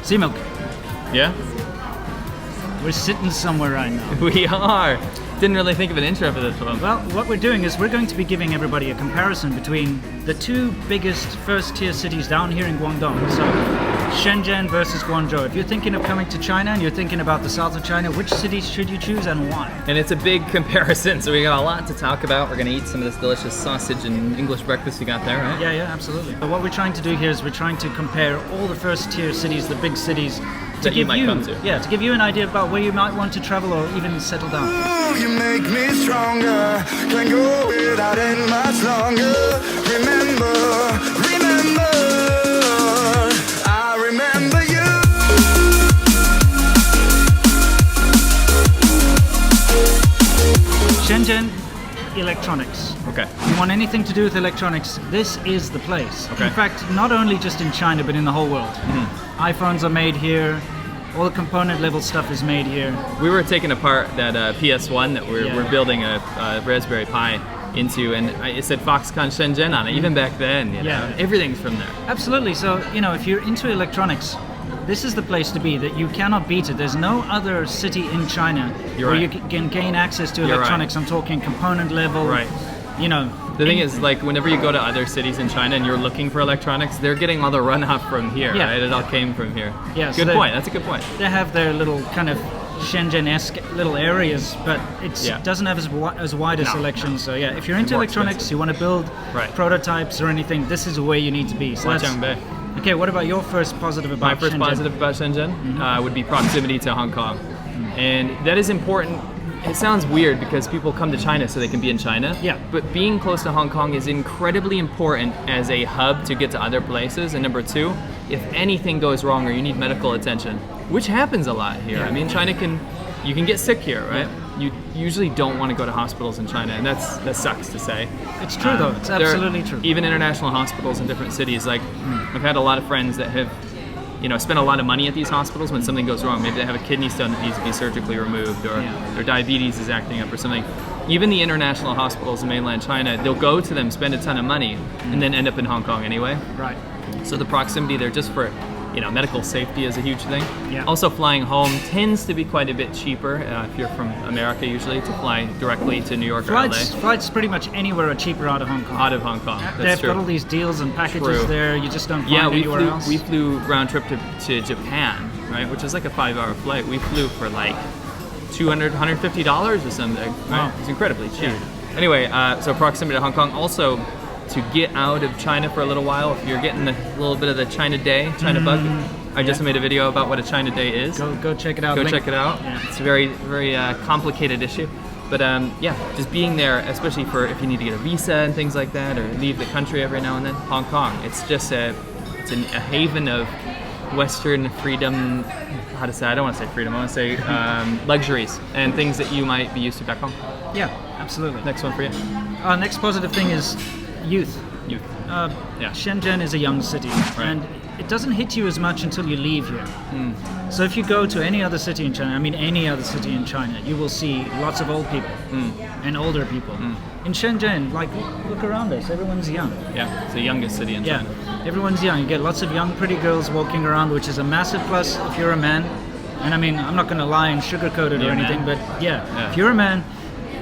Sea milk. Yeah? We're sitting somewhere right now. We are. Didn't really think of an intro for this one. Well, what we're doing is we're going to be giving everybody a comparison between the two biggest first-tier cities down here in Guangdong. So, Shenzhen versus Guangzhou. If you're thinking of coming to China and you're thinking about the south of China, which cities should you choose and why? And it's a big comparison, so we got a lot to talk about. We're gonna eat some of this delicious sausage and English breakfast you got there, right? Yeah, absolutely. But what we're trying to do here is we're trying to compare all the first-tier cities, the big cities, that you might come to. Yeah, to give you an idea about where you might want to travel or even settle down. Ooh, you make me stronger. Can't go without it much longer. Remember, I remember you. Shenzhen, electronics. Okay. If you want anything to do with electronics, this is the place. Okay. In fact, not only just in China, but in the whole world. iPhones are made here. All the component level stuff is made here. We were taking apart that PS1 that we're building a Raspberry Pi into, and it said Foxconn Shenzhen on it, even back then, you know? Everything's from there. Absolutely. So, you know, if you're into electronics, this is the place to be. That you cannot beat it. There's no other city in China where you can gain access to electronics. I'm talking component level. Right. You know. The thing is, like, whenever you go to other cities in China and you're looking for electronics, they're getting all the runoff from here, right? It all came from here. Yeah. Good point. That's a good point. They have their little kind of Shenzhen-esque little areas, but it doesn't have as wide a selection. So yeah, if you're into electronics, you want to build prototypes or anything, this is where you need to be. So okay, what about your first positive about Shenzhen? My first positive about Shenzhen would be proximity to Hong Kong. And that is important. It sounds weird because people come to China so they can be in China. Yeah. But being close to Hong Kong is incredibly important as a hub to get to other places. And number two, if anything goes wrong or you need medical attention, which happens a lot here. I mean, you can get sick here, right? You usually don't want to go to hospitals in China, and that sucks to say. It's true though. It's absolutely true. Even international hospitals in different cities, like I've had a lot of friends that have, you know, spend a lot of money at these hospitals when something goes wrong. Maybe they have a kidney stone that needs to be surgically removed, or their diabetes is acting up or something. Even the international hospitals in mainland China, they'll go to them, spend a ton of money, and then end up in Hong Kong anyway. Right. So the proximity there, just for, you know, medical safety is a huge thing. Yeah. Also, flying home tends to be quite a bit cheaper if you're from America, usually, to fly directly to New York or LA. Flights pretty much anywhere are cheaper out of Hong Kong. Out of Hong Kong, that's They've true. got all these deals and packages there. You just don't find anywhere else. We flew round trip to Japan, right, which is like a 5-hour flight. We flew for like $200, $150 or something. Right? Wow. It's incredibly cheap. Anyway, so proximity to Hong Kong. Also, to get out of China for a little while, if you're getting a little bit of the China Day, China bug. I just made a video about what a China Day is. Go check it out. Go check it out. Yeah. It's a very, very complicated issue. But just being there, especially for if you need to get a visa and things like that, or leave the country every now and then, Hong Kong, it's just a haven of Western freedom. How to say? I don't want to say freedom. I want to say luxuries and things that you might be used to back home. Yeah, absolutely. Next one for you. Next positive thing is youth. Shenzhen is a young city, and it doesn't hit you as much until you leave here. So if you go to any other city in China, you will see lots of old people and older people. In Shenzhen, like, look around us, everyone's young. Yeah, it's the youngest city in China. Everyone's young. You get lots of young, pretty girls walking around, which is a massive plus if you're a man. And I mean, I'm not going to lie and sugarcoat it or anything, but if you're a man,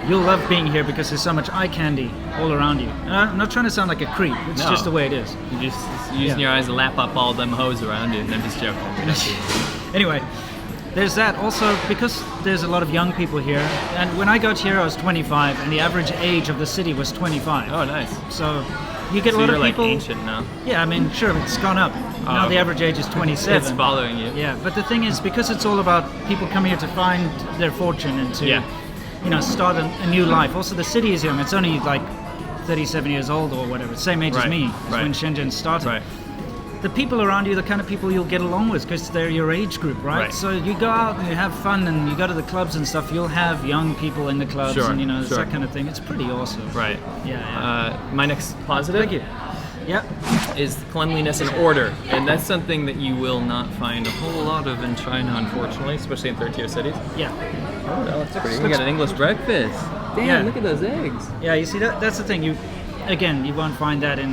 you'll love being here because there's so much eye candy all around you. And I'm not trying to sound like a creep. It's just the way it is. You're just using your eyes to lap up all them hoes around you, and I'm just joking. Anyway, there's that. Also, because there's a lot of young people here, and when I got here I was 25, and the average age of the city was 25. Oh, nice. So you get a lot of people. Like ancient now. Yeah, I mean, sure, it's gone up. Now the average age is 27. It's following you. Yeah, but the thing is, because it's all about people coming here to find their fortune and to start a new life. Also, the city is young. It's only like 37 years old or whatever. Same age as me when Shenzhen started. Right. The people around you are the kind of people you'll get along with because they're your age group, right? So you go out and you have fun and you go to the clubs and stuff, you'll have young people in the clubs and, it's that kind of thing. It's pretty awesome. Right. Yeah. My next positive. Thank you. Yeah. Is cleanliness and order. And that's something that you will not find a whole lot of in China, unfortunately, especially in third-tier cities. Yeah. Oh, that looks pretty. We got an English breakfast. Damn, look at those eggs. Yeah, you see, that's the thing. again, you won't find that in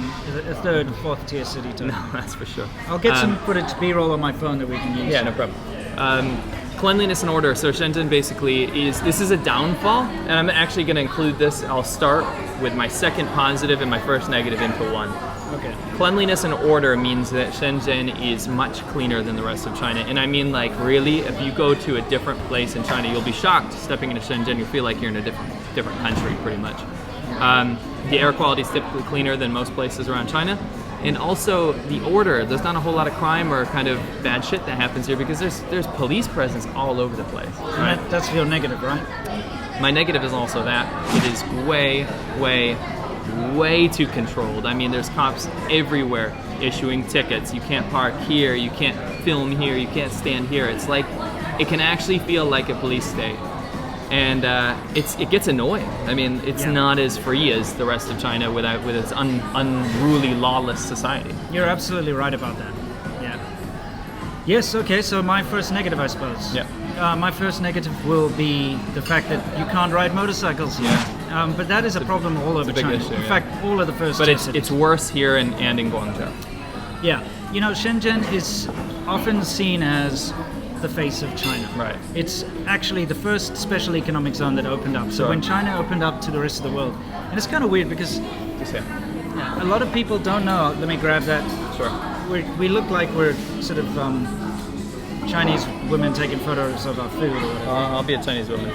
a third, fourth tier city. Too. No, that's for sure. I'll get some footage, B-roll on my phone that we can use. Yeah, no problem. Cleanliness and order. So Shenzhen basically this is a downfall, and I'm actually going to include this. I'll start with my second positive and my first negative into one. Okay. Cleanliness and order means that Shenzhen is much cleaner than the rest of China. And I mean, like, really, if you go to a different place in China, you'll be shocked stepping into Shenzhen. You'll feel like you're in a different country, pretty much. The air quality is typically cleaner than most places around China. And also the order, there's not a whole lot of crime or kind of bad shit that happens here because there's police presence all over the place. Right? And that's your negative, right? My negative is also that it is way, way, way too controlled. I mean, there's cops everywhere issuing tickets. You can't park here, you can't film here, you can't stand here. It's like, it can actually feel like a police state. And it gets annoying. I mean, it's not as free as the rest of China with its unruly, lawless society. You're absolutely right about that. Yeah. Yes. Okay. So my first negative, I suppose. Yeah. My first negative will be the fact that you can't ride motorcycles. Yeah. But that is a problem all over China. Issue, in fact, all of the first. But cities. it's worse here and in Guangzhou. Yeah. You know, Shenzhen is often seen as the face of China. Right. It's actually the first special economic zone that opened up. So Sure. when China opened up to the rest of the world, and it's kind of weird because a lot of people don't know. Let me grab that. Sure. We look like we're sort of Chinese women taking photos of our food or whatever. I'll be a Chinese woman.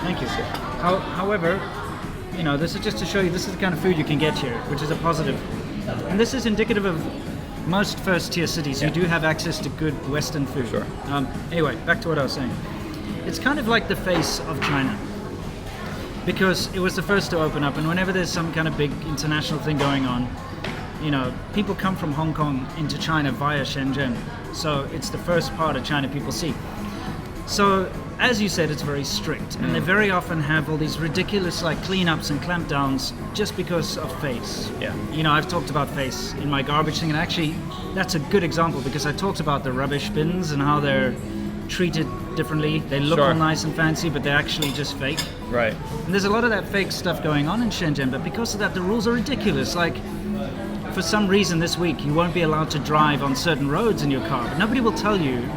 Thank you. However, you know, this is just to show you this is the kind of food you can get here, which is a positive. And this is indicative of most first-tier cities. You do have access to good Western food. Sure. Anyway, back to what I was saying. It's kind of like the face of China because it was the first to open up, and whenever there's some kind of big international thing going on, you know, people come from Hong Kong into China via Shenzhen. So it's the first part of China people see. So, as you said, it's very strict, and they very often have all these ridiculous like cleanups and clampdowns just because of face. Yeah. You know, I've talked about face in my garbage thing, and actually, that's a good example because I talked about the rubbish bins and how they're treated differently. They look all nice and fancy, but they're actually just fake. Right. And there's a lot of that fake stuff going on in Shenzhen, but because of that, the rules are ridiculous. Like, for some reason this week, you won't be allowed to drive on certain roads in your car, but nobody will tell you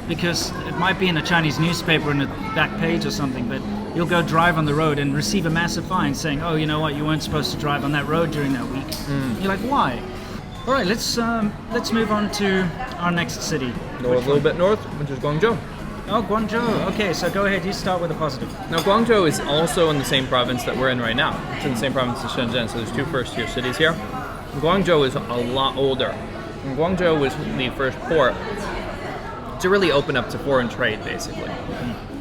because it might be in a Chinese newspaper in the back page or something, but you'll go drive on the road and receive a massive fine saying, oh, you know what, you weren't supposed to drive on that road during that week. You're like, why? All right, let's move on to our next city. Go a little bit north, which is Guangzhou. Oh, Guangzhou. Okay, so go ahead, you start with a positive. Now, Guangzhou is also in the same province that we're in right now. It's in the same province as Shenzhen, so there's two first-tier cities here. Guangzhou is a lot older. And Guangzhou was the first port to really open up to foreign trade, basically.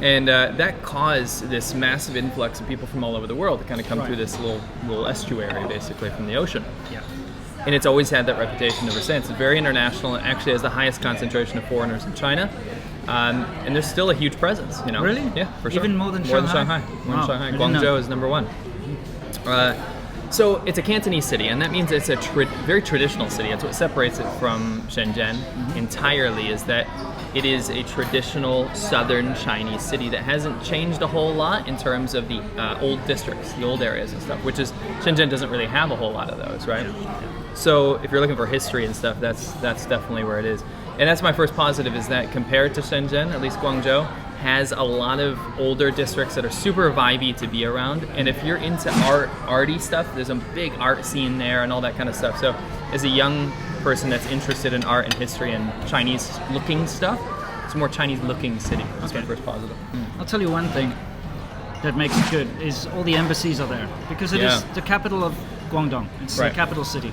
And that caused this massive influx of people from all over the world to kind of come through this little estuary, basically, from the ocean. Yeah. And it's always had that reputation ever since. It's very international. It actually has the highest concentration of foreigners in China. And there's still a huge presence, you know. Really? Yeah, for sure. Even more than Shanghai? More than Shanghai. I didn't know. Guangzhou is number one. So it's a Cantonese city, and that means it's a very traditional city. That's what separates it from Shenzhen entirely, is that it is a traditional southern Chinese city that hasn't changed a whole lot in terms of the old districts, the old areas and stuff, which is, Shenzhen doesn't really have a whole lot of those, right? So if you're looking for history and stuff, that's definitely where it is. And that's my first positive, is that compared to Shenzhen, at least Guangzhou has a lot of older districts that are super vibey to be around. And if you're into arty stuff, there's a big art scene there and all that kind of stuff. So as a young person that's interested in art and history and Chinese looking stuff, it's a more Chinese looking city. That's my first positive. I'll tell you one thing that makes it good is all the embassies are there because it is the capital of Guangdong. It's the capital city.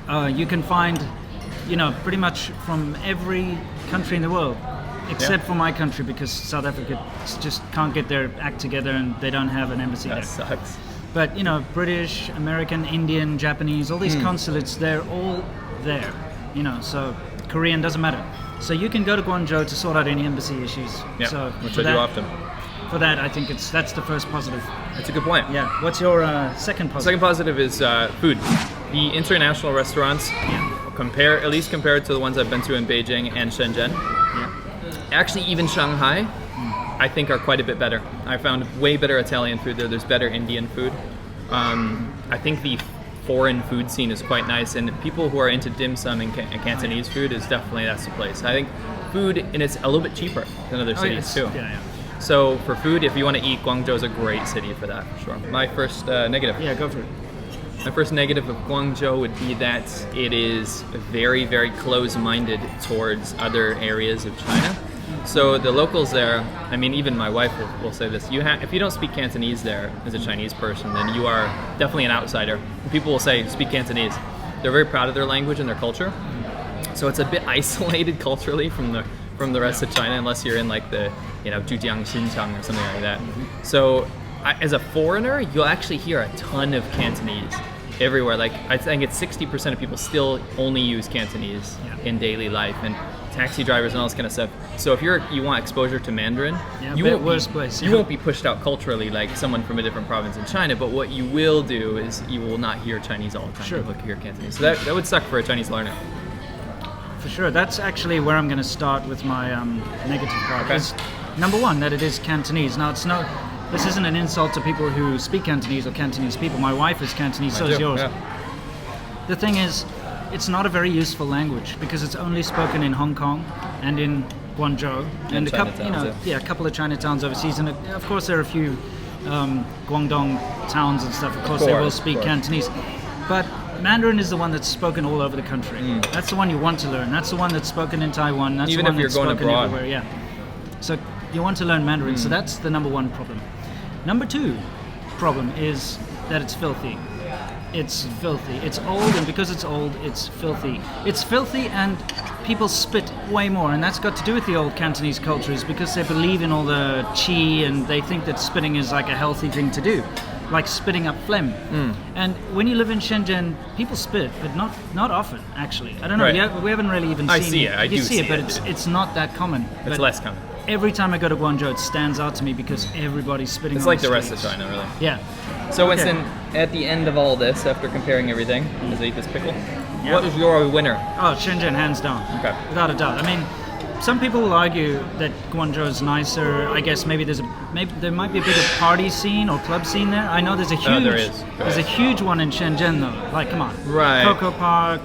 You can find, you know, pretty much from every country in the world, except for my country because South Africa just can't get their act together and they don't have an embassy there. That sucks. But, you know, British, American, Indian, Japanese, all these consulates, they're all there, you know, so Korean, doesn't matter. So you can go to Guangzhou to sort out any embassy issues. Yeah, so which I do often. For that, I think that's the first positive. That's a good point. Yeah. What's your second positive? Second positive is food. The international restaurants, at least compared to the ones I've been to in Beijing and Shenzhen, actually even Shanghai, I think are quite a bit better. I found way better Italian food there. There's better Indian food. I think the foreign food scene is quite nice, and people who are into dim sum and Cantonese food is definitely that's the place. I think food, and it's a little bit cheaper than other cities too. Yeah. So for food, if you want to eat, Guangzhou is a great city for that, for sure. My first negative. Yeah, go for it. My first negative of Guangzhou would be that it is very, very close-minded towards other areas of China. So the locals there, I mean, even my wife will say this, if you don't speak Cantonese there as a Chinese person, then you are definitely an outsider. People will say, speak Cantonese. They're very proud of their language and their culture. So it's a bit isolated culturally from the rest of China, unless you're in like the, Zhujiang, Xinjiang or something like that. So as a foreigner, you'll actually hear a ton of Cantonese everywhere. Like I think it's 60% of people still only use Cantonese in daily life, and taxi drivers and all this kind of stuff. So if you want exposure to Mandarin, you won't be pushed out culturally like someone from a different province in China. But what you will do is you will not hear Chinese all the time. Sure. You'll hear Cantonese. So that would suck for a Chinese learner. For sure. That's actually where I'm going to start with my negative part. Okay. Is number one, that it is Cantonese. Now this isn't an insult to people who speak Cantonese or Cantonese people. My wife is Cantonese, so is yours. Yeah. The thing is, it's not a very useful language because it's only spoken in Hong Kong and in Guangzhou and a couple of Chinatowns overseas. And of course, there are a few Guangdong towns and stuff. Of course, they will speak Cantonese, but Mandarin is the one that's spoken all over the country. That's the one you want to learn. That's the one that's spoken in Taiwan. That's even the one if you're that's going spoken abroad. everywhere. Yeah. So you want to learn Mandarin. So that's the number one problem. Number two problem is that it's filthy. It's filthy. It's old, and because it's old, it's filthy. It's filthy, and people spit way more, and that's got to do with the old Cantonese cultures because they believe in all the qi, and they think that spitting is like a healthy thing to do, like spitting up phlegm. And when you live in Shenzhen, people spit, but not often, actually. I don't know. Right. We haven't really even seen it. I see it. I do see it, but it's not that common. It's less common. Every time I go to Guangzhou, it stands out to me because everybody's spitting. It's on like the streets. rest of China, really. Yeah. So Winston, at the end of all this, after comparing everything, as I eat this pickle, Yeah. what is your winner? Oh, Shenzhen, hands down. Okay. Without a doubt. I mean, some people will argue that Guangzhou is nicer. I guess maybe there might be a bigger party scene or club scene there. I know there's a huge there is. There's a huge one in Shenzhen though. Like, come on. Right. Coco Park.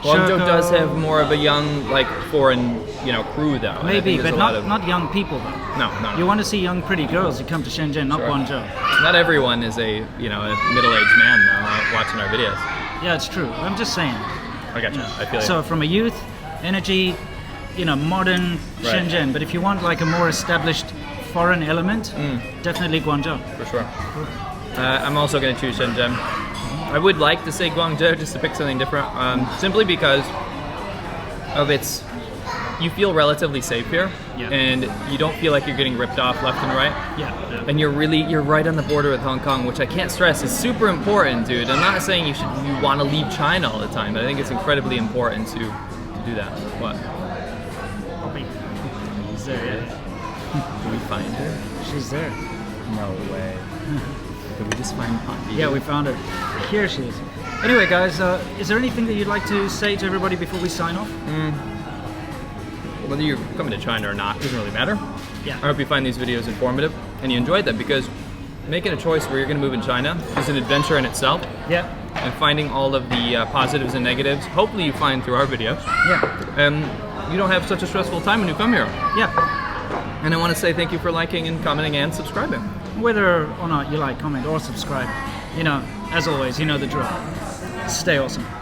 Guangzhou Shoko. does have more of a young, like, foreign, crew though. And I Maybe, think there's but a lot of- not young people though. No. You want to see young pretty girls, you come to Shenzhen, not Sure. Guangzhou. Not everyone is a middle-aged man though watching our videos. Yeah, it's true. I'm just saying. I got you. I feel So you. from a youth, energy, modern Right. Shenzhen. But if you want like a more established foreign element, definitely Guangzhou. For sure. I'm also going to choose Shenzhen. I would like to say Guangzhou just to pick something different, simply because of you feel relatively safe here, and you don't feel like you're getting ripped off left and right. Yeah. And you're right on the border with Hong Kong, which I can't stress is super important, dude. I'm not saying you want to leave China all the time, but I think it's incredibly important to do that. What? She's there, yeah. Did we find her? She's there. No way. Did we just find Poppy? Yeah, we found her. Here she is. Anyway, guys, is there anything that you'd like to say to everybody before we sign off? Whether you're coming to China or not doesn't really matter. Yeah. I hope you find these videos informative and you enjoyed them, because making a choice where you're going to move in China is an adventure in itself. Yeah. And finding all of the positives and negatives, hopefully you find through our videos. Yeah. And you don't have such a stressful time when you come here. Yeah. And I want to say thank you for liking and commenting and subscribing. Whether or not you like, comment, or subscribe, as always, you know the drill. Stay awesome.